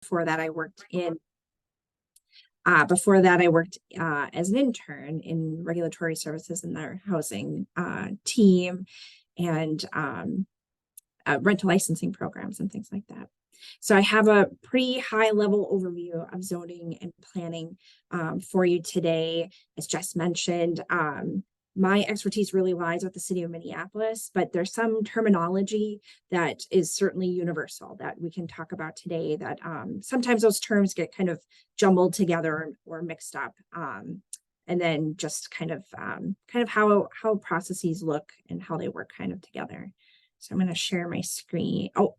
before that, I worked as an intern in regulatory services in their housing team and rental licensing programs and things like that. So I have a pretty high level overview of zoning and planning for you today. As Jess mentioned, my expertise really lies with the City of Minneapolis, but there's some terminology that is certainly universal that we can talk about today that sometimes those terms get kind of jumbled together or mixed up. And then just kind of how processes look and how they work kind of together. So I'm going to share my screen. Oh,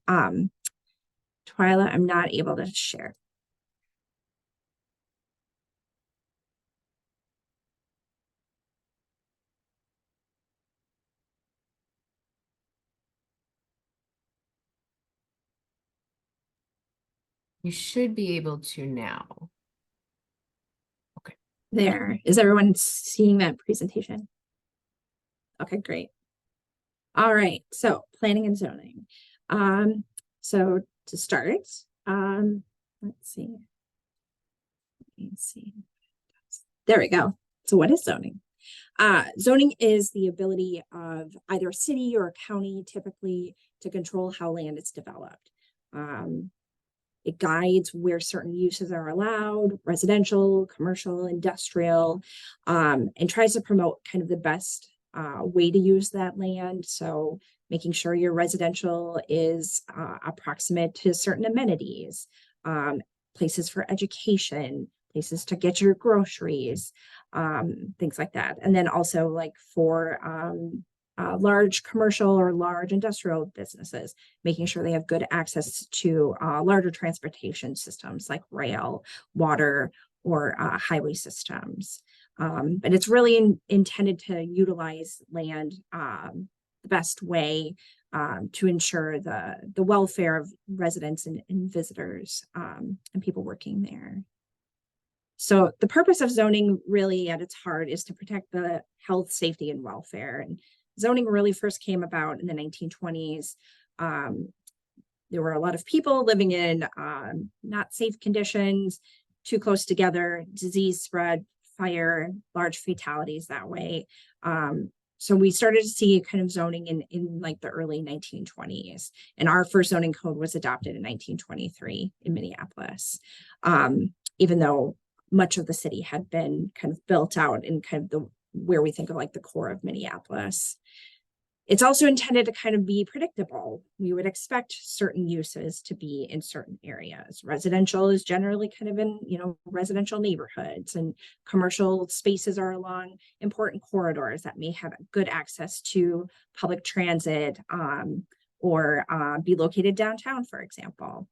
Twyla, I'm not able to share. You should be able to now. Okay. There. Is everyone seeing that presentation? Okay, great. All right, so planning and zoning. So to start, let's see. There we go. So what is zoning? Zoning is the ability of either a city or a county typically to control how land is developed. It guides where certain uses are allowed, residential, commercial, industrial, and tries to promote kind of the best way to use that land. So making sure your residential is approximate to certain amenities, places for education, places to get your groceries, things like that. And then also like for large commercial or large industrial businesses, making sure they have good access to larger transportation systems like rail, water, or highway systems. But it's really intended to utilize land the best way to ensure the welfare of residents and visitors and people working there. So the purpose of zoning really at its heart is to protect the health, safety, and welfare. And zoning really first came about in the 1920s. There were a lot of people living in not safe conditions, too close together, disease spread, fire, large fatalities that way. So we started to see kind of zoning in like the early 1920s. And our first zoning code was adopted in 1923 in Minneapolis, even though much of the city had been kind of built out in kind of where we think of like the core of Minneapolis. It's also intended to kind of be predictable. We would expect certain uses to be in certain areas. Residential is generally kind of in, residential neighborhoods, and commercial spaces are along important corridors that may have good access to public transit or be located downtown, for example.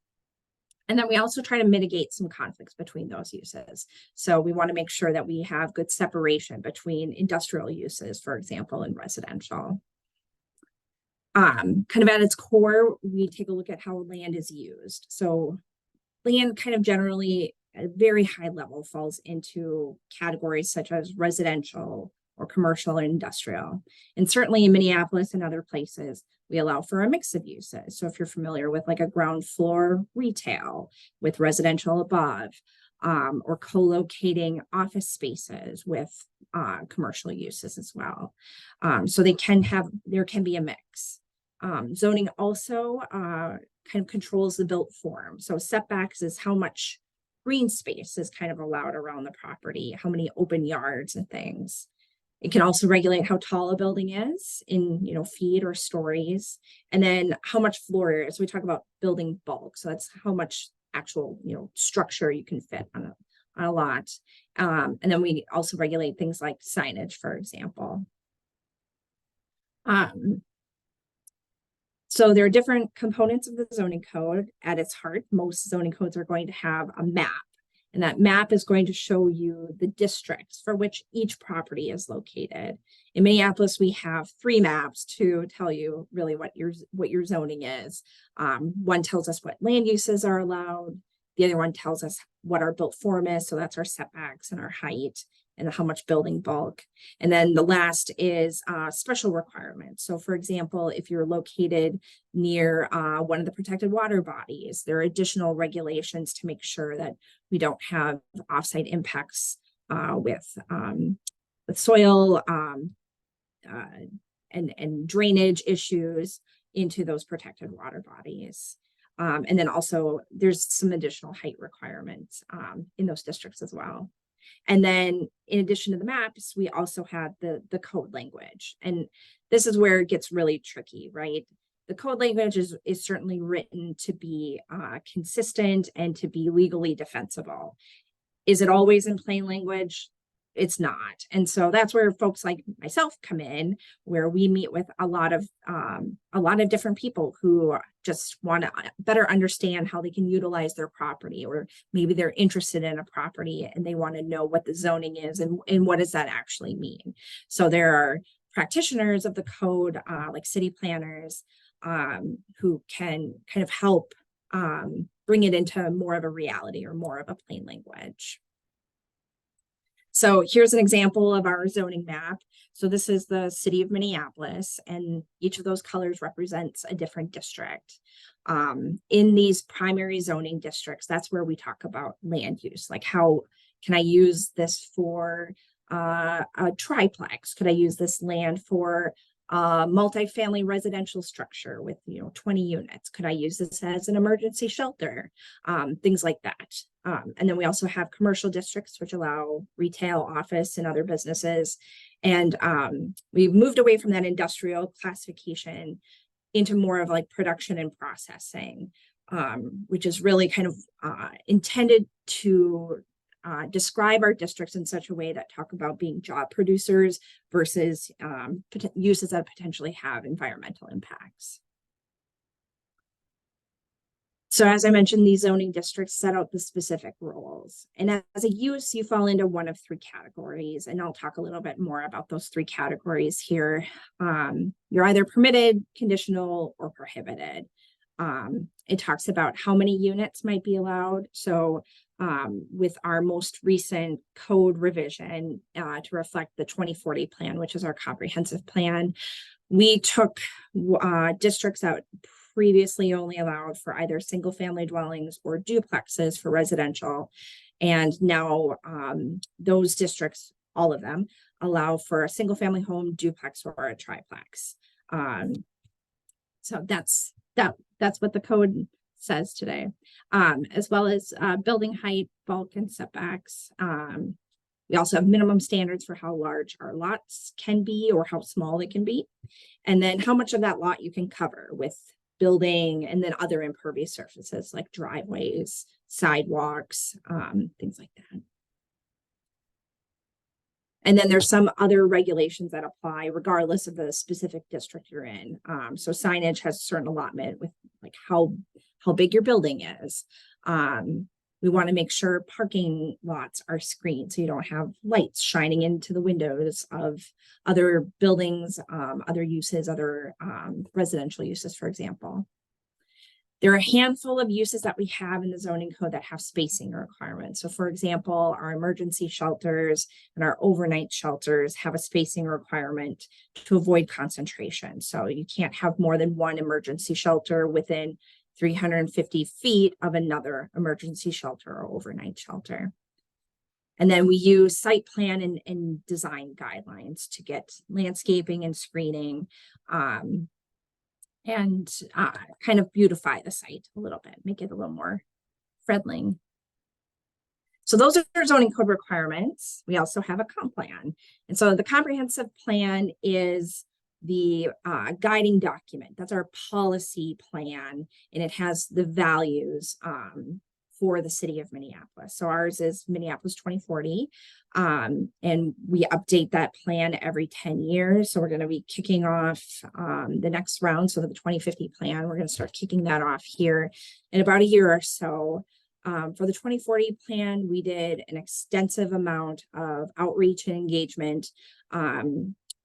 And then we also try to mitigate some conflicts between those uses. So we want to make sure that we have good separation between industrial uses, for example, and residential. Kind of at its core, we take a look at how land is used. So land kind of generally at a very high level falls into categories such as residential or commercial and industrial. And certainly in Minneapolis and other places, we allow for a mix of uses. So if you're familiar with like a ground floor retail with residential above, or co-locating office spaces with commercial uses as well. So there can be a mix. Zoning also kind of controls the built form. So setbacks is how much green space is kind of allowed around the property, how many open yards and things. It can also regulate how tall a building is in, feet or stories, and then how much floor area. So we talk about building bulk. So that's how much actual, structure you can fit on a lot. And then we also regulate things like signage, for example. So there are different components of the zoning code. At its heart, most zoning codes are going to have a map. And that map is going to show you the districts for which each property is located. In Minneapolis, we have 3 maps to tell you really what your zoning is. One tells us what land uses are allowed. The other one tells us what our built form is. So that's our setbacks and our height. and how much building bulk. And then the last is special requirements. So for example, if you're located near one of the protected water bodies, there are additional regulations to make sure that we don't have offsite impacts with soil and drainage issues into those protected water bodies. And then also there's some additional height requirements in those districts as well. And then in addition to the maps, we also have the code language. And this is where it gets really tricky, right? The code language is certainly written to be consistent and to be legally defensible. Is it always in plain language? It's not. And so that's where folks like myself come in, where we meet with a lot of different people who just want to better understand how they can utilize their property, or maybe they're interested in a property and they want to know what the zoning is and what does that actually mean. So there are practitioners of the code, like city planners, who can kind of help bring it into more of a reality or more of a plain language. So here's an example of our zoning map. So this is the city of Minneapolis, and each of those colors represents a different district. In these primary zoning districts, that's where we talk about land use, like how can I use this for a triplex? Could I use this land for multifamily residential structure with 20 units? Could I use this as an emergency shelter? Things like that. And then we also have commercial districts, which allow retail, office, and other businesses. And we've moved away from that industrial classification into more of like production and processing, which is really kind of intended to describe our districts in such a way that talk about being job producers versus uses that potentially have environmental impacts. So as I mentioned, these zoning districts set out the specific roles. And as a use, you fall into one of three categories. And I'll talk a little bit more about those three categories here. You're either permitted, conditional, or prohibited. It talks about how many units might be allowed. So with our most recent code revision to reflect the 2040 plan, which is our comprehensive plan, we took districts out previously only allowed for either single family dwellings or duplexes for residential. And now those districts, all of them, allow for a single family home, duplex, or a triplex. So that's what the code says today, as well as building height, bulk, and setbacks. We also have minimum standards for how large our lots can be or how small they can be. And then how much of that lot you can cover with building and then other impervious surfaces like driveways, sidewalks, things like that. And then there's some other regulations that apply regardless of the specific district you're in. So signage has a certain allotment with like how big your building is. We want to make sure parking lots are screened so you don't have lights shining into the windows of other buildings, other uses, other residential uses, for example. There are a handful of uses that we have in the zoning code that have spacing requirements. So for example, our emergency shelters and our overnight shelters have a spacing requirement to avoid concentration. So you can't have more than one emergency shelter within 350 feet of another emergency shelter or overnight shelter. And then we use site plan and design guidelines to get landscaping and screening and kind of beautify the site a little bit, make it a little more friendly. So those are our zoning code requirements. We also have a comp plan. And so the comprehensive plan is the guiding document. That's our policy plan, and it has the values for the city of Minneapolis. So ours is Minneapolis 2040, and we update that plan every 10 years. So we're going to be kicking off the next round. So the 2050 plan, we're going to start kicking that off here in about a year or so. For the 2040 plan, we did an extensive amount of outreach and engagement.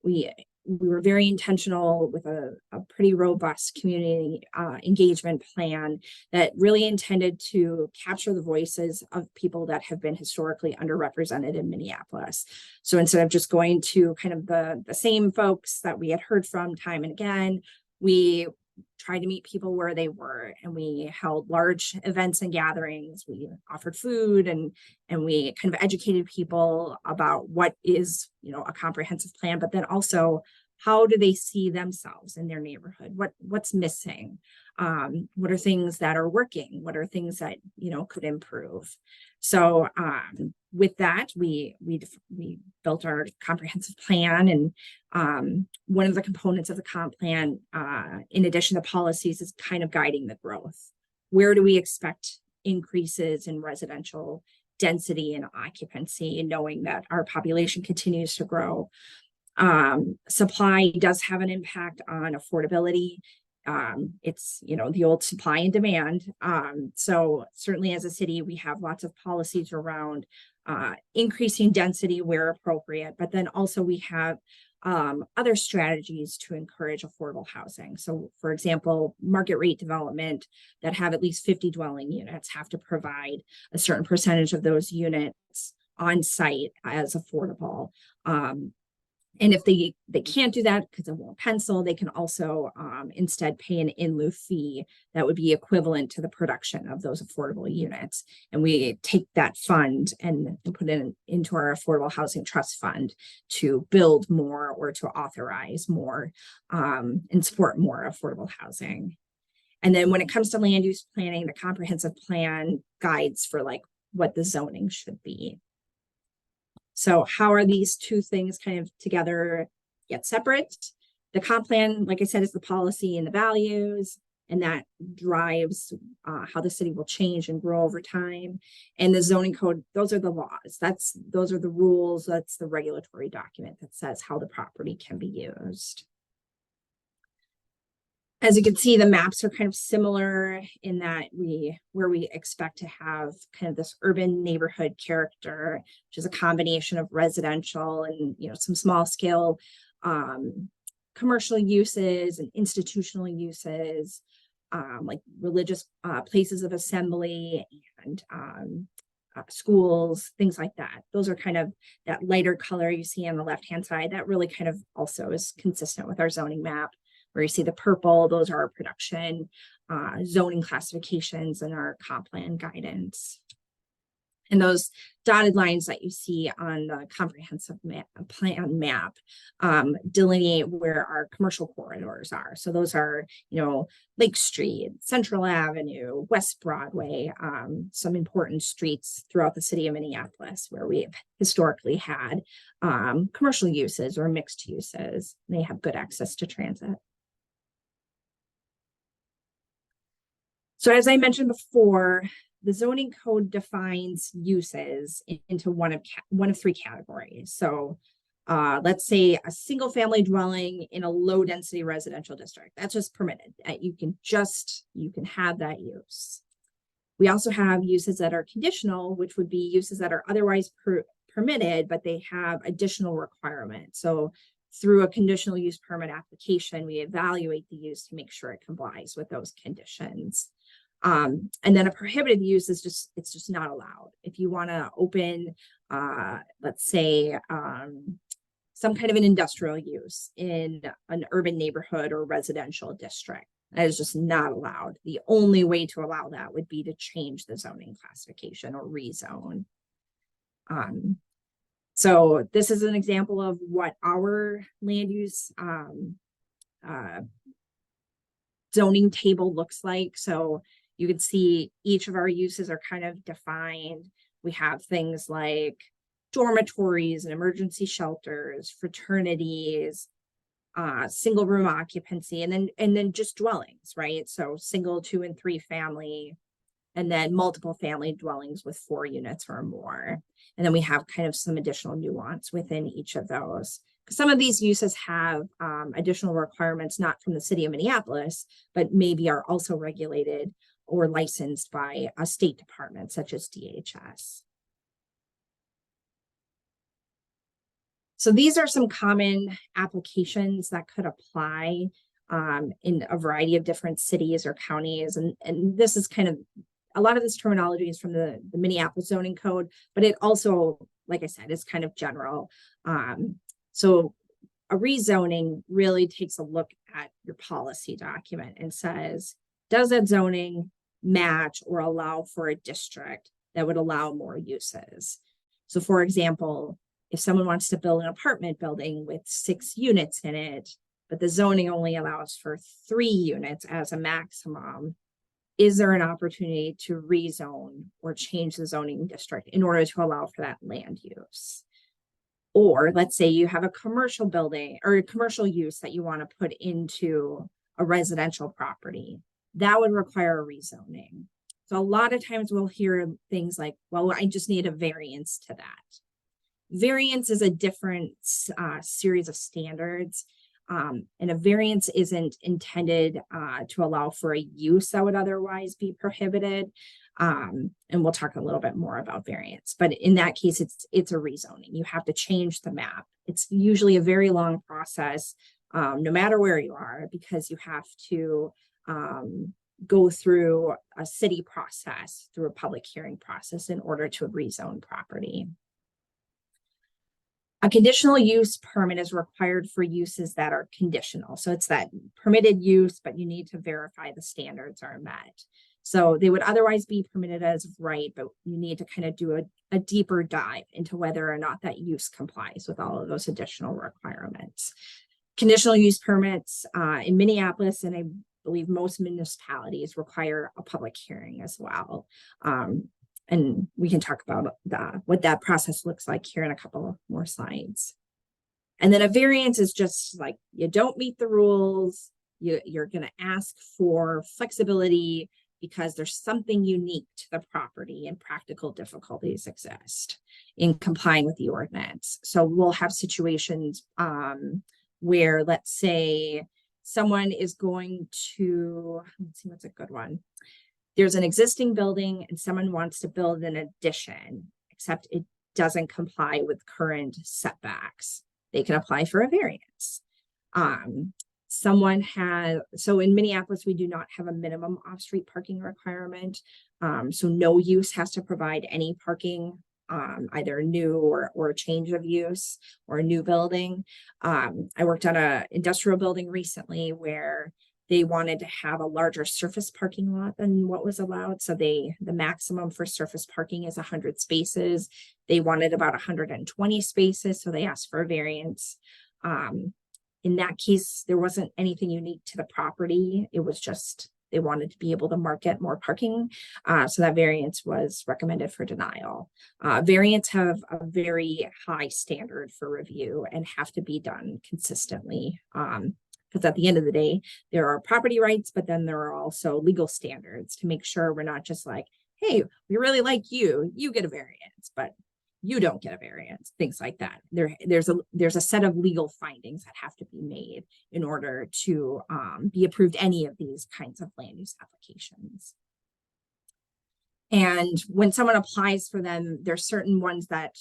We we were very intentional with a pretty robust community engagement plan that really intended to capture the voices of people that have been historically underrepresented in Minneapolis. So instead of just going to kind of the same folks that we had heard from time and again, we tried to meet people where they were, and we held large events and gatherings. We offered food, and we kind of educated people about what is, you know, a comprehensive plan, but then also how do they see themselves in their neighborhood? What's missing? What are things that are working? What are things that, you know, could improve? So with that, we built our comprehensive plan, and one of the components of the comp plan, in addition to policies, is kind of guiding the growth. Where do we expect increases in residential density and occupancy, knowing that our population continues to grow? Supply does have an impact on affordability. It's, you know, the old supply and demand. So certainly as a city, we have lots of policies around increasing density where appropriate, but then also we have other strategies to encourage affordable housing. So for example, market rate development that have at least 50 dwelling units have to provide a certain percentage of those units on site as affordable. And if they can't do that because it won't pencil, they can also instead pay an in lieu fee that would be equivalent to the production of those affordable units. And we take that fund and put it into our affordable housing trust fund to build more or to authorize more and support more affordable housing. And then when it comes to land use planning, the comprehensive plan guides for like what the zoning should be. So how are these two things kind of together yet separate? The comp plan, like I said, is the policy and the values, and that drives how the city will change and grow over time. And the zoning code, those are the laws. Those are the rules. That's the regulatory document that says how the property can be used. As you can see, the maps are kind of similar in that where we expect to have kind of this urban neighborhood character, which is a combination of residential and, you know, some small scale commercial uses and institutional uses, like religious places of assembly and schools, things like that. Those are kind of that lighter color you see on the left-hand side. That really kind of also is consistent with our zoning map. Where you see the purple, those are our production zoning classifications and our comp plan guidance. And those dotted lines that you see on the comprehensive plan map delineate where our commercial corridors are. So those are, you know, Lake Street, Central Avenue, West Broadway, some important streets throughout the city of Minneapolis where we've historically had commercial uses or mixed uses. They have good access to transit. So as I mentioned before, the zoning code defines uses into one of three categories. So let's say a single family dwelling in a low density residential district. That's just permitted. You can have that use. We also have uses that are conditional, which would be uses that are otherwise permitted, but they have additional requirements. So through a conditional use permit application, we evaluate the use to make sure it complies with those conditions. And then a prohibited use is it's just not allowed. If you want to open, let's say, some kind of an industrial use in an urban neighborhood or residential district, that is just not allowed. The only way to allow that would be to change the zoning classification or rezone. So this is an example of what our land use zoning table looks like. So you can see each of our uses are kind of defined. We have things like dormitories and emergency shelters, fraternities, single room occupancy, and then just dwellings, right? So single, 2, and 3 family, and then multiple family dwellings with 4 units or more. And then we have kind of some additional nuance within each of those. Some of these uses have additional requirements, not from the city of Minneapolis, but maybe are also regulated or licensed by a state department such as DHS. So these are some common applications that could apply in a variety of different cities or counties. And this is kind of, a lot of this terminology is from the Minneapolis zoning code, but it also, like I said, is kind of general. So a rezoning really takes a look at your policy document and says, does that zoning match or allow for a district that would allow more uses? So for example, if someone wants to build an apartment building with 6 units in it, but the zoning only allows for 3 units as a maximum, is there an opportunity to rezone or change the zoning district in order to allow for that land use? Or let's say you have a commercial building or a commercial use that you want to put into a residential property. That would require a rezoning. So a lot of times we'll hear things like, well, I just need a variance to that. Variance is a different series of standards. And a variance isn't intended to allow for a use that would otherwise be prohibited. And we'll talk a little bit more about variance, but in that case, it's a rezoning. You have to change the map. It's usually a very long process, no matter where you are, because you have to go through a city process, through a public hearing process in order to rezone property. A conditional use permit is required for uses that are conditional. So it's that permitted use, but you need to verify the standards are met. So they would otherwise be permitted as right, but you need to kind of do a deeper dive into whether or not that use complies with all of those additional requirements. Conditional use permits in Minneapolis, and I believe most municipalities, require a public hearing as well. And we can talk about what that process looks like here in a couple more slides. And then a variance is just like, you don't meet the rules, you're going to ask for flexibility because there's something unique to the property and practical difficulties exist in complying with the ordinance. So we'll have situations where, let's say, someone is going to, let's see, what's a good one? There's an existing building and someone wants to build an addition, except it doesn't comply with current setbacks. They can apply for a variance. So in Minneapolis, we do not have a minimum off-street parking requirement. So no use has to provide any parking, either new or a change of use or a new building. I worked on an industrial building recently where they wanted to have a larger surface parking lot than what was allowed. So the maximum for surface parking is 100 spaces. They wanted about 120 spaces. So they asked for a variance. In that case, there wasn't anything unique to the property. It was just, they wanted to be able to market more parking. So that variance was recommended for denial. Variants have a very high standard for review and have to be done consistently. Because at the end of the day, there are property rights, but then there are also legal standards to make sure we're not just like, hey, we really like you, you get a variance, but you don't get a variance, things like that. There's a set of legal findings that have to be made in order to be approved any of these kinds of land use applications. And when someone applies for them, there's certain ones that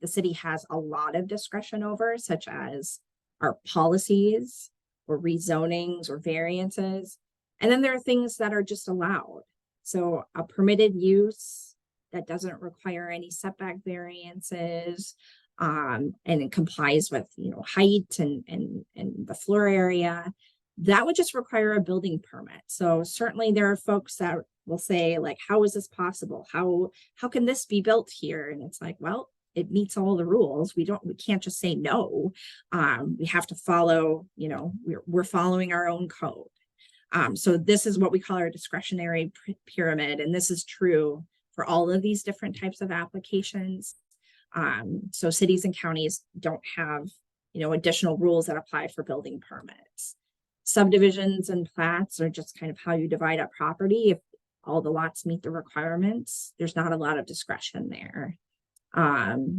the city has a lot of discretion over, such as our policies or rezonings or variances. And then there are things that are just allowed. So a permitted use that doesn't require any setback variances, and it complies with, height and the floor area, that would just require a building permit. So certainly there are folks that will say, like, how is this possible? How can this be built here? And it's like, well, it meets all the rules. We can't just say no. We have to follow, we're following our own code. So this is what we call our discretionary pyramid. And this is true for all of these different types of applications. So cities and counties don't have, additional rules that apply for building permits. Subdivisions and plats are just kind of how you divide up property. If all the lots meet the requirements, there's not a lot of discretion there.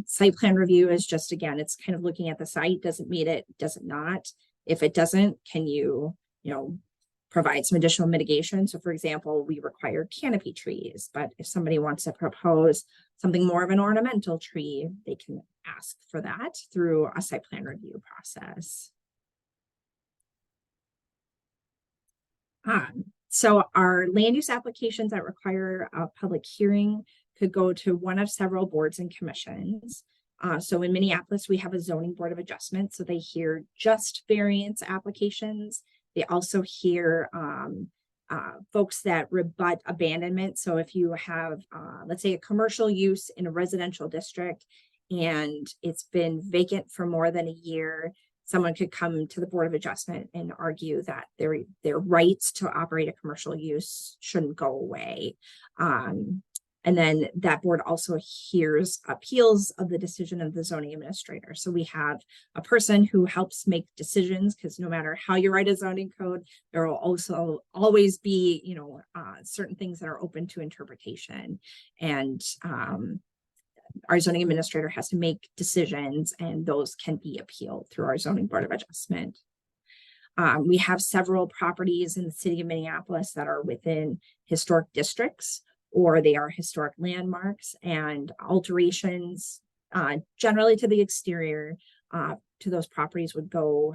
Site plan review is just, again, it's kind of looking at the site. Does it meet it? Does it not? If it doesn't, can you, provide some additional mitigation? So for example, we require canopy trees, but if somebody wants to propose something more of an ornamental tree, they can ask for that through a site plan review process. So our land use applications that require a public hearing could go to one of several boards and commissions. So in Minneapolis, we have a zoning board of adjustment. So they hear just variance applications. They also hear folks that rebut abandonment. So if you have, let's say, a commercial use in a residential district and it's been vacant for more than a year, someone could come to the Board of Adjustment and argue that their rights to operate a commercial use shouldn't go away. And then that board also hears appeals of the decision of the zoning administrator. So we have a person who helps make decisions, because no matter how you write a zoning code, there will also always be, certain things that are open to interpretation. And our zoning administrator has to make decisions, and those can be appealed through our zoning board of adjustment. We have several properties in the city of Minneapolis that are within historic districts, or they are historic landmarks, and alterations generally to the exterior to those properties would go,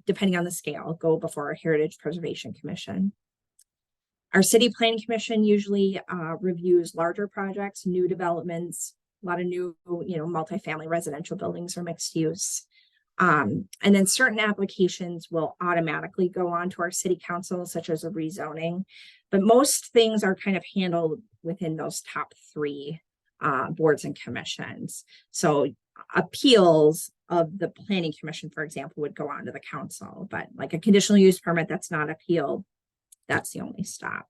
depending on the scale, go before our Heritage Preservation Commission. Our City Planning Commission usually reviews larger projects, new developments, a lot of new, multifamily residential buildings or mixed use. And then certain applications will automatically go on to our city council, such as a rezoning. But most things are kind of handled within those top three boards and commissions. So appeals of the planning commission, for example, would go on to the council, but like a conditional use permit that's not appealed, that's the only stop.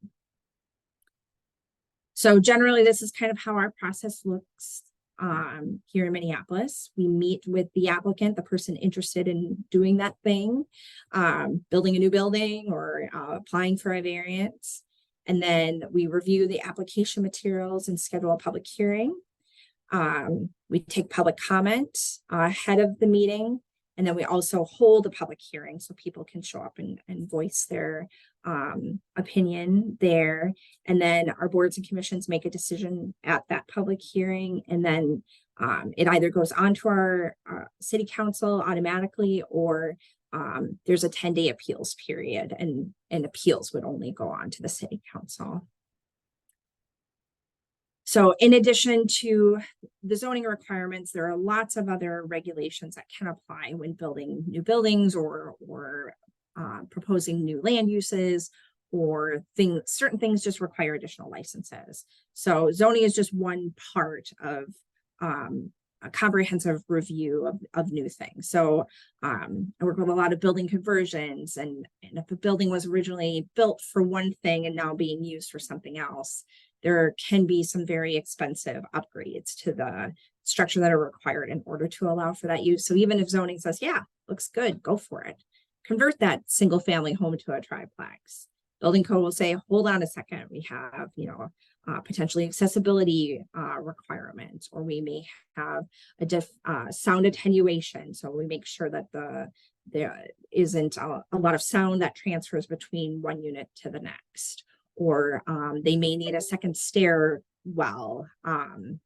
So generally, this is kind of how our process looks here in Minneapolis. We meet with the applicant, the person interested in doing that thing, building a new building or applying for a variance. And then we review the application materials and schedule a public hearing. We take public comment ahead of the meeting. And then we also hold a public hearing so people can show up and voice their opinion there. And then our boards and commissions make a decision at that public hearing. And then it either goes on to our city council automatically, or there's a 10-day appeals period, and appeals would only go on to the city council. So in addition to the zoning requirements, there are lots of other regulations that can apply when building new buildings or proposing new land uses, or certain things just require additional licenses. So zoning is just one part of a comprehensive review of new things. So I work with a lot of building conversions, and if a building was originally built for one thing and now being used for something else, there can be some very expensive upgrades to the structure that are required in order to allow for that use. So even if zoning says, yeah, looks good, go for it, convert that single family home to a triplex, building code will say, hold on a second, we have, potentially accessibility requirements, or we may have a sound attenuation. So we make sure that there isn't a lot of sound that transfers between one unit to the next, or they may need a second stairwell. There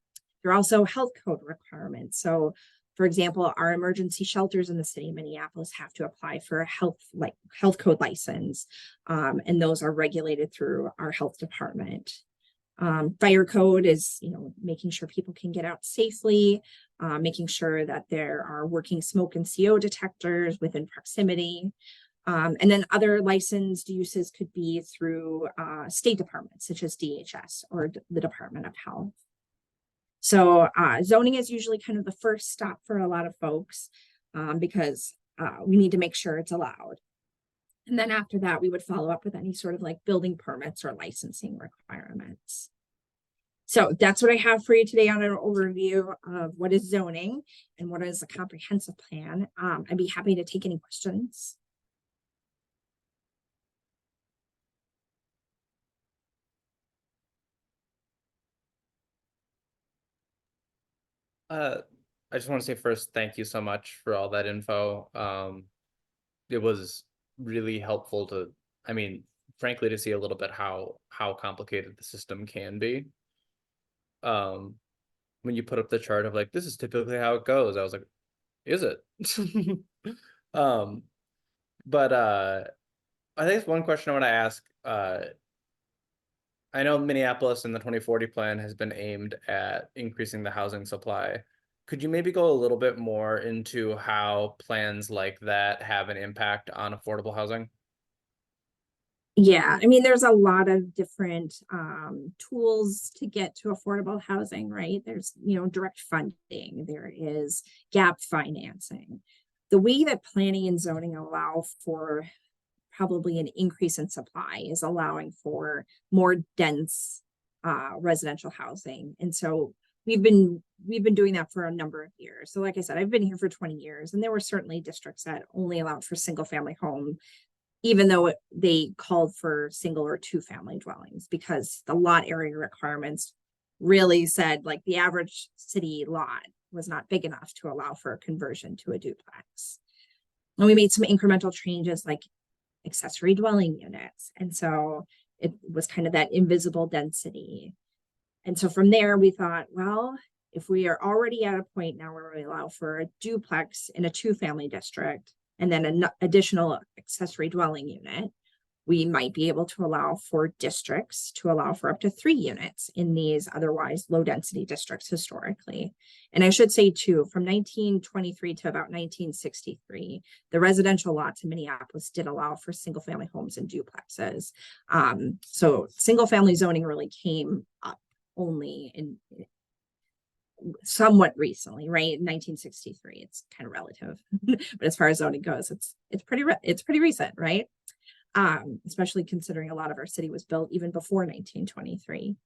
are also health code requirements. So for example, our emergency shelters in the city of Minneapolis have to apply for a health code license, and those are regulated through our health department. Fire code is, making sure people can get out safely, making sure that there are working smoke and CO detectors within proximity. And then other licensed uses could be through state departments, such as DHS or the Department of Health. So zoning is usually kind of the first stop for a lot of folks, because we need to make sure it's allowed. And then after that, we would follow up with any sort of like building permits or licensing requirements. So that's what I have for you today on an overview of what is zoning and what is a comprehensive plan. I'd be happy to take any questions. I just want to say first, thank you so much for all that info. It was really helpful to, frankly, to see a little bit how complicated the system can be. when you put up the chart of like, this is typically how it goes, I was like, is it? But I think it's one question I want to ask. I know Minneapolis and the 2040 plan has been aimed at increasing the housing supply. Could you maybe go a little bit more into how plans like that have an impact on affordable housing? Yeah, I mean, there's a lot of different tools to get to affordable housing, right? There's, direct funding, there is gap financing. The way that planning and zoning allow for probably an increase in supply is allowing for more dense residential housing. And so we've been doing that for a number of years. So like I said, I've been here for 20 years, and there were certainly districts that only allowed for single family home, even though they called for single or two family dwellings, because the lot area requirements really said like the average city lot was not big enough to allow for a conversion to a duplex. And we made some incremental changes like accessory dwelling units. And so it was kind of that invisible density. And so from there, we thought, well, if we are already at a point now where we allow for a duplex in a two-family district and then an additional accessory dwelling unit, we might be able to allow for districts to allow for up to 3 units in these otherwise low density districts historically. And I should say too, from 1923 to about 1963, the residential lots in Minneapolis did allow for single family homes and duplexes. So single family zoning really came up only in somewhat recently, right? In 1963, it's kind of relative, but as far as zoning goes, it's pretty recent, right? Especially considering a lot of our city was built even before 1923.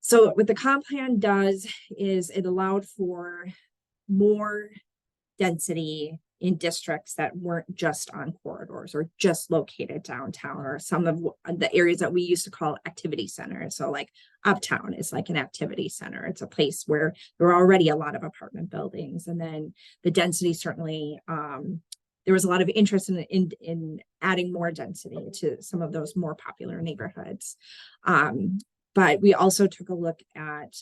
So what the comp plan does is it allowed for more density in districts that weren't just on corridors or just located downtown, or some of the areas that we used to call activity centers. So like Uptown is like an activity center. It's a place where there are already a lot of apartment buildings. And then the density certainly, there was a lot of interest in adding more density to some of those more popular neighborhoods. But we also took a look at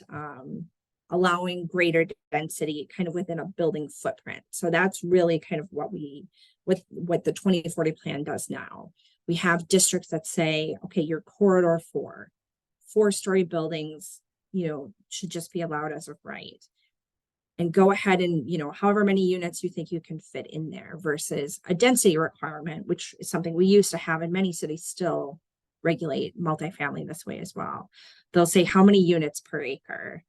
allowing greater density kind of within a building footprint. So that's really kind of what the 2040 plan does now. We have districts that say, okay, your corridor 4-story buildings, should just be allowed as of right. And go ahead and, however many units you think you can fit in there, versus a density requirement, which is something we used to have, and many cities still regulate multifamily this way as well. They'll say how many units per acre.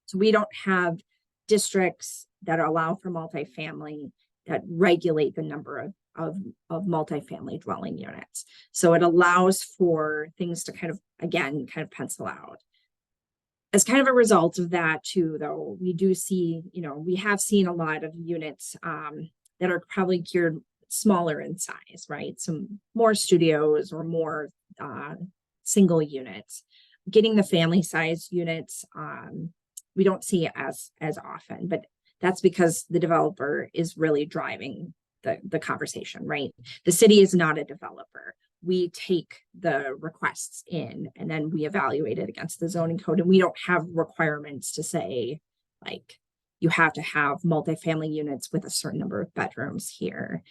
So we don't have districts that allow for multifamily that regulate the number of multifamily dwelling units. So it allows for things to kind of pencil out. As kind of a result of that too, though, we do see, we have seen a lot of units that are probably geared smaller in size, right? Some more studios or more single units. Getting the family size units, we don't see it as often, but that's because the developer is really driving the conversation, right? The city is not a developer. We take the requests in and then we evaluate it against the zoning code, and we don't have requirements to say like you have to have multifamily units with a certain number of bedrooms here.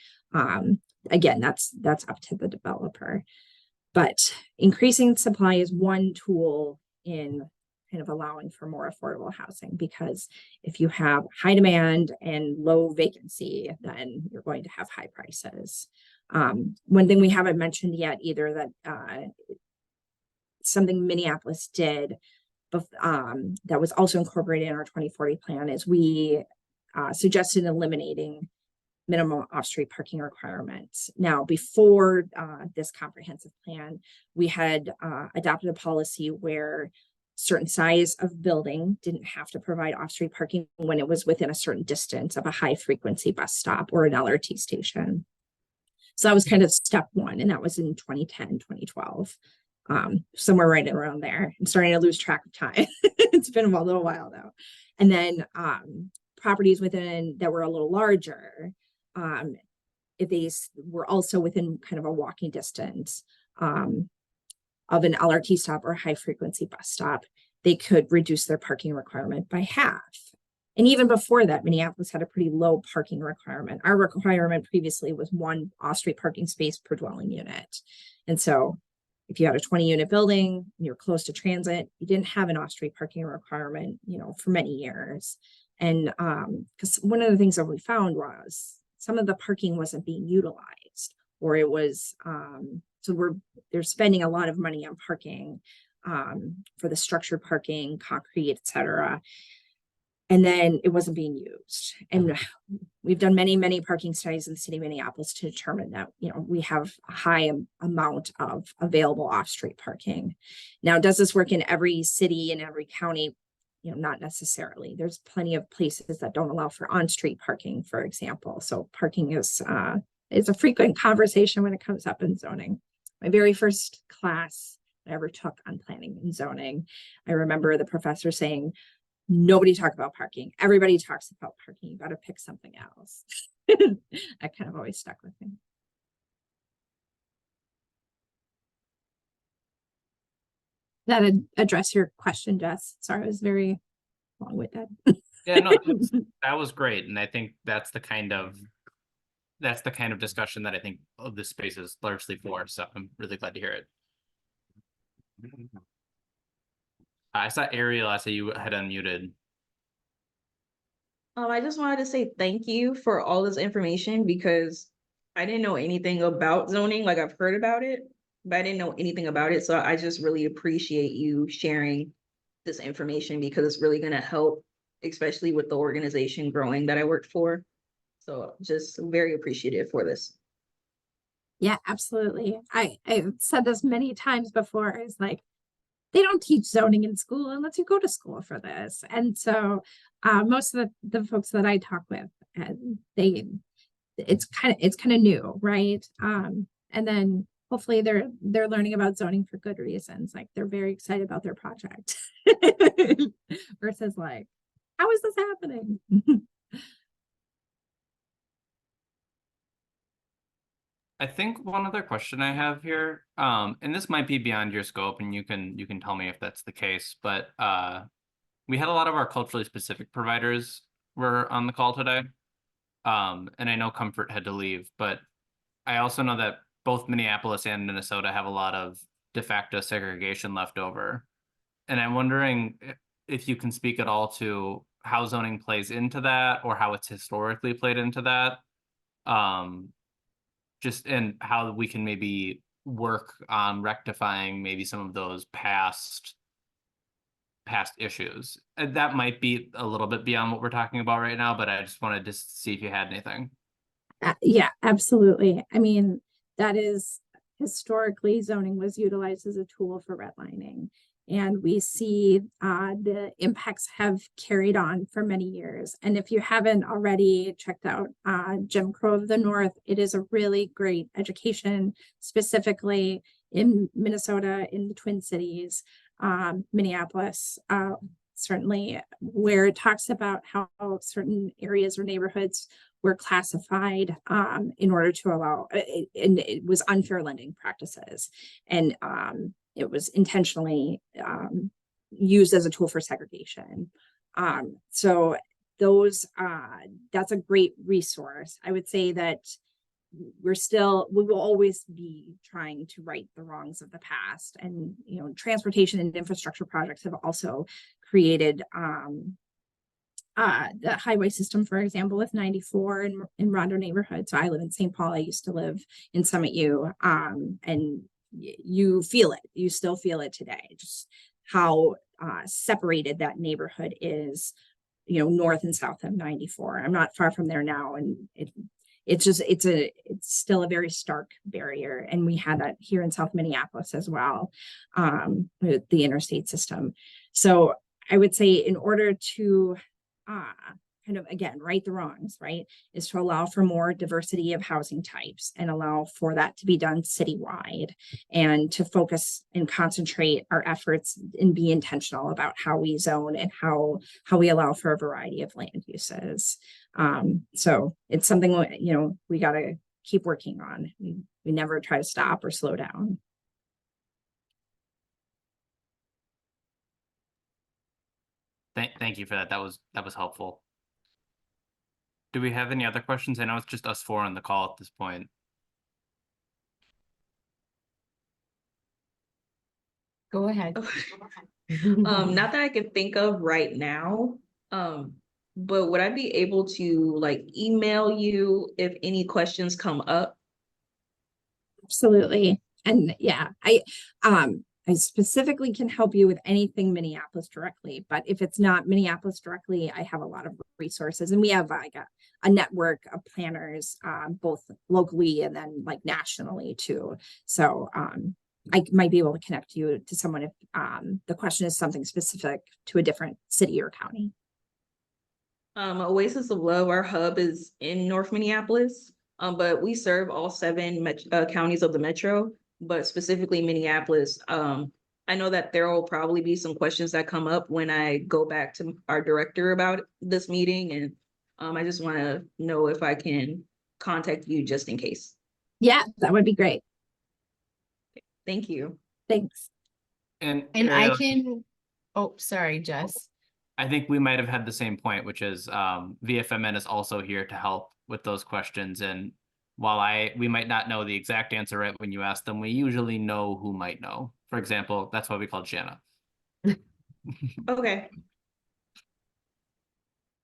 Again, that's up to the developer. But increasing supply is one tool in kind of allowing for more affordable housing, because if you have high demand and low vacancy, then you're going to have high prices. One thing we haven't mentioned yet either that something Minneapolis did that was also incorporated in our 2040 plan is we suggested eliminating minimum off-street parking requirements. Now, before this comprehensive plan, we had adopted a policy where certain size of building didn't have to provide off-street parking when it was within a certain distance of a high-frequency bus stop or an LRT station. So that was kind of step one, and that was in 2010, 2012, somewhere right around there. I'm starting to lose track of time. It's been a little while though. And then properties within that were a little larger, if they were also within kind of a walking distance of an LRT stop or high frequency bus stop, they could reduce their parking requirement by half. And even before that, Minneapolis had a pretty low parking requirement. Our requirement previously was 1 off-street parking space per dwelling unit. And so if you had a 20-unit building, you're close to transit, you didn't have an off-street parking requirement, for many years. And because one of the things that we found was some of the parking wasn't being utilized, or it was, they're spending a lot of money on parking for the structured parking, concrete, et cetera. And then it wasn't being used. And we've done many, many parking studies in the city of Minneapolis to determine that, we have a high amount of available off-street parking. Now, does this work in every city and every county? Not necessarily. There's plenty of places that don't allow for on-street parking, for example. So parking is a frequent conversation when it comes up in zoning. My very first class I ever took on planning and zoning, I remember the professor saying, nobody talk about parking. Everybody talks about parking. You got to pick something else. That kind of always stuck with me. That address your question, Jess? Sorry, I was very long-winded. Yeah, no, that was great. And I think that's the kind of discussion that I think this space is largely for. So I'm really glad to hear it. I saw Ariel, I saw you had unmuted. I just wanted to say thank you for all this information because I didn't know anything about zoning. Like, I've heard about it, but I didn't know anything about it. So I just really appreciate you sharing this information because it's really going to help, especially with the organization growing that I work for. So just very appreciative for this. Yeah, absolutely. I've said this many times before. It's like, they don't teach zoning in school unless you go to school for this. And so most of the folks that I talk with, it's kind of new, right? And then hopefully they're learning about zoning for good reasons. Like, they're very excited about their project versus like, how is this happening? I think one other question I have here, and this might be beyond your scope, and you can tell me if that's the case, but we had a lot of our culturally specific providers were on the call today. And I know Comfort had to leave, but I also know that both Minneapolis and Minnesota have a lot of de facto segregation left over. And I'm wondering if you can speak at all to how zoning plays into that or how it's historically played into that. Just and how we can maybe work on rectifying maybe some of those past issues. And that might be a little bit beyond what we're talking about right now, but I just wanted to see if you had anything. Yeah, absolutely. I mean, that is historically zoning was utilized as a tool for redlining. And we see the impacts have carried on for many years. And if you haven't already checked out Jim Crow of the North, it is a really great education, specifically in Minnesota, in the Twin Cities, Minneapolis, certainly, where it talks about how certain areas or neighborhoods were classified in order to allow, and it was unfair lending practices. And it was intentionally used as a tool for segregation. So those, that's a great resource. I would say that we will always be trying to right the wrongs of the past. And, transportation and infrastructure projects have also created the highway system, for example, with 94 in Rondo neighborhood. So I live in St. Paul. I used to live in Summit U, and you feel it. You still feel it today, just how separated that neighborhood is, north and south of 94. I'm not far from there now, and it's still a very stark barrier. And we had that here in South Minneapolis as well, with the interstate system. So I would say in order to kind of, again, right the wrongs, right, is to allow for more diversity of housing types and allow for that to be done citywide, and to focus and concentrate our efforts and be intentional about how we zone and how we allow for a variety of land uses. So it's something, we got to keep working on. We never try to stop or slow down. Thank you for that. That was helpful. Do we have any other questions? I know it's just us four on the call at this point. Go ahead. Not that I can think of right now. But would I be able to like email you if any questions come up? Absolutely. And yeah, I specifically can help you with anything Minneapolis directly, but if it's not Minneapolis directly, I have a lot of resources, and we have like a network of planners, both locally and then like nationally too. So I might be able to connect you to someone if the question is something specific to a different city or county. Oasis of Love, our hub is in North Minneapolis, but we serve all 7 counties of the metro, but specifically Minneapolis. I know that there will probably be some questions that come up when I go back to our director about this meeting, and I just want to know if I can contact you just in case. Yeah, that would be great. Thank you. Thanks. And I Ariel, can, oh, sorry, Jess. I think we might have had the same point, which is VFMN is also here to help with those questions. And while we might not know the exact answer right when you ask them, we usually know who might know. For example, that's why we called Shanna. Okay.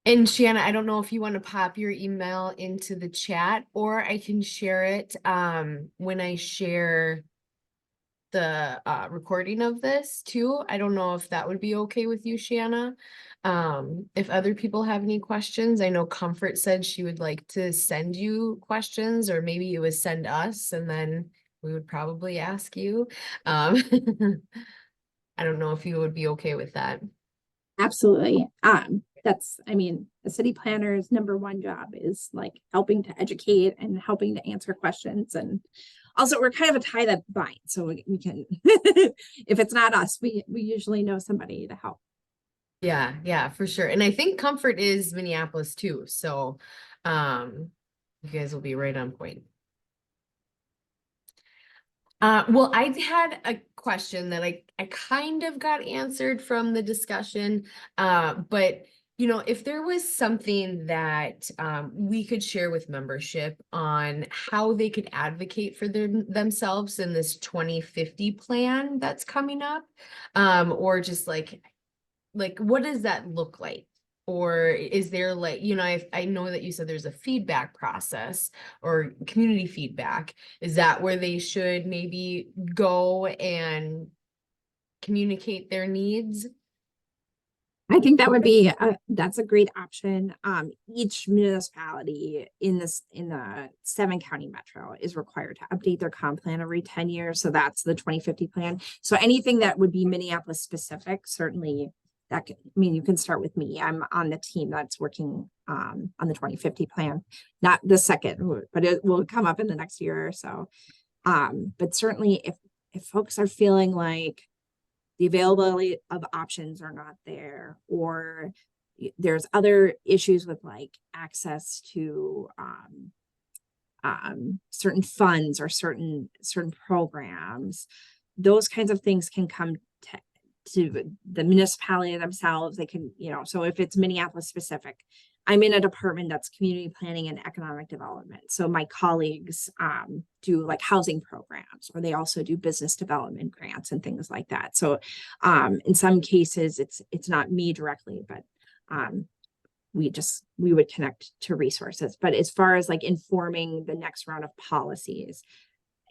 And Shanna, I don't know if you want to pop your email into the chat, or I can share it when I share the recording of this too. I don't know if that would be okay with you, Shanna. If other people have any questions, I know Comfort said she would like to send you questions, or maybe it was send us and then we would probably ask you. I don't know if you would be okay with that. Absolutely. I mean, a city planner's #1 job is like helping to educate and helping to answer questions. And also we're kind of a tie that binds. So we can, if it's not us, we usually know somebody to help. Yeah, for sure. And I think Comfort is Minneapolis too. So you guys will be right on point. Well, I had a question that I kind of got answered from the discussion, but you know, if there was something that we could share with membership on how they could advocate for themselves in this 2050 plan that's coming up, or just like what does that look like? Or is there like, you know, I know that you said there's a feedback process or community feedback. Is that where they should maybe go and communicate their needs? I think that would be that's a great option. Each municipality in the 7-county metro is required to update their comp plan every 10 years. So that's the 2050 plan. So anything that would be Minneapolis specific, certainly that could, I mean, you can start with me. I'm on the team that's working on the 2050 plan, not the second, but it will come up in the next year or so. But certainly if folks are feeling like the availability of options are not there, or there's other issues with like access to certain funds or certain programs, those kinds of things can come to the municipality themselves. They can, you know, so if it's Minneapolis specific, I'm in a department that's community planning and economic development. So my colleagues do like housing programs, or they also do business development grants and things like that. So in some cases, it's not me directly, but we would connect to resources. But as far as like informing the next round of policies,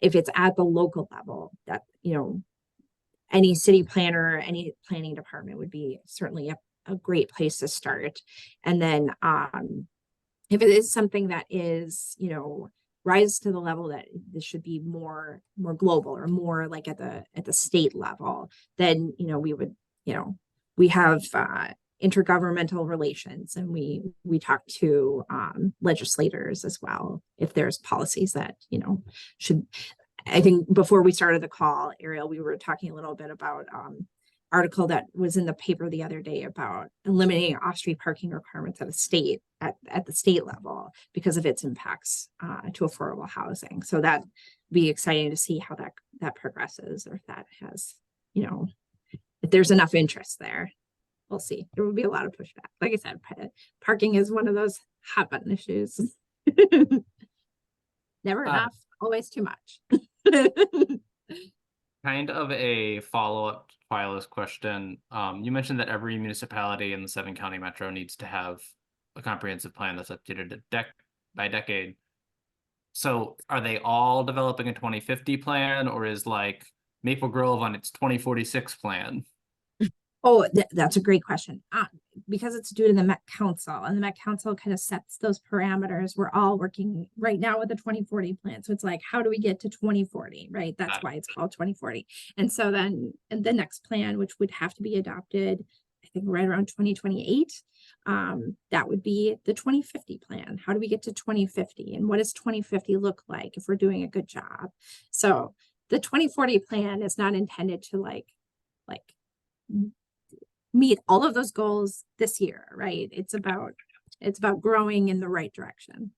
if it's at the local level, that, you know, any city planner, any planning department would be certainly a great place to start. And then if it is something that is, you know, rise to the level that this should be more global, or more like at the state level, then, you know, we would, you know, we have intergovernmental relations, and we talk to legislators as well if there's policies that, you know, should. I think before we started the call, Ariel, we were talking a little bit about article that was in the paper the other day about eliminating off-street parking requirements at the state level because of its impacts to affordable housing. So that'd be exciting to see how that progresses, or if that has, you know, if there's enough interest there. we'll see. There will be a lot of pushback. Like I said, parking is one of those hot button issues. Never enough, always too much. Kind of a follow-up to Twyla's question. You mentioned that every municipality in the 7-county metro needs to have a comprehensive plan that's updated by decade. So are they all developing a 2050 plan, or is like Maple Grove on its 2046 plan? Oh, that's a great question. Because it's due to the Met Council, and the Met Council kind of sets those parameters. We're all working right now with the 2040 plan. So it's like, how do we get to 2040, right? That's why it's called 2040. And so then the next plan, which would have to be adopted, I think right around 2028, that would be the 2050 plan. How do we get to 2050? And what does 2050 look like if we're doing a good job? So the 2040 plan is not intended to like meet all of those goals this year, right? It's about growing in the right direction.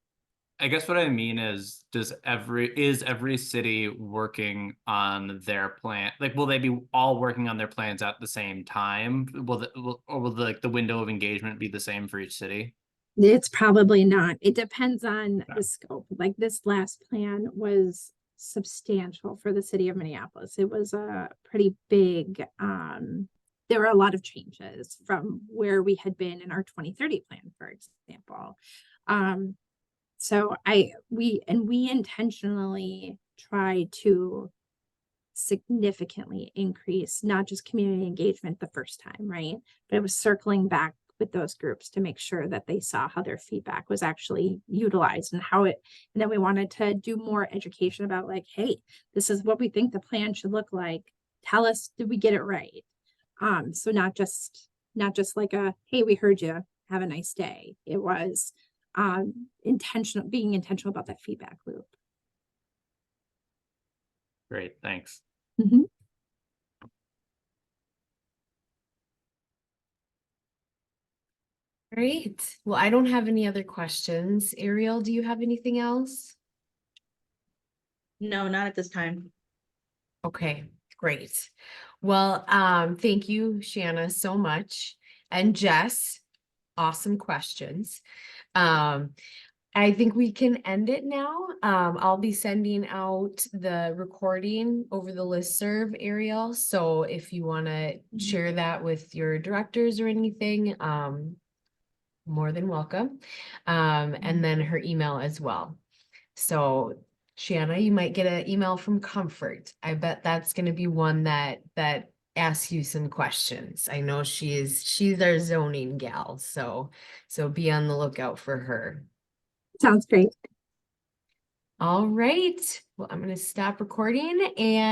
I guess what I mean is every city working on their plan? Like, will they be all working on their plans at the same time? Will the window of engagement be the same for each city? It's probably not. It depends on the scope. Like this last plan was substantial for the city of Minneapolis. It was a pretty big, there were a lot of changes from where we had been in our 2030 plan, for example. So we intentionally try to significantly increase not just community engagement the first time, right? But it was circling back with those groups to make sure that they saw how their feedback was actually utilized and and then we wanted to do more education about like, hey, this is what we think the plan should look like. Tell us, did we get it right? So not just like hey, we heard you, have a nice day. It was being intentional about that feedback loop. Great, thanks. Mm-hmm. Great. Well, I don't have any other questions. Ariel, do you have anything else? No, not at this time. Okay, great. Well, thank you, Shanna, so much. And Jess, awesome questions. I think we can end it now. I'll be sending out the recording over the listserv, Ariel. So if you want to share that with your directors or anything, more than welcome. And then her email as well. So Shanna, you might get an email from Comfort. I bet that's going to be one that asks you some questions. I know she's our zoning gal, so be on the lookout for her. Sounds great. All right. Well, I'm going to stop recording and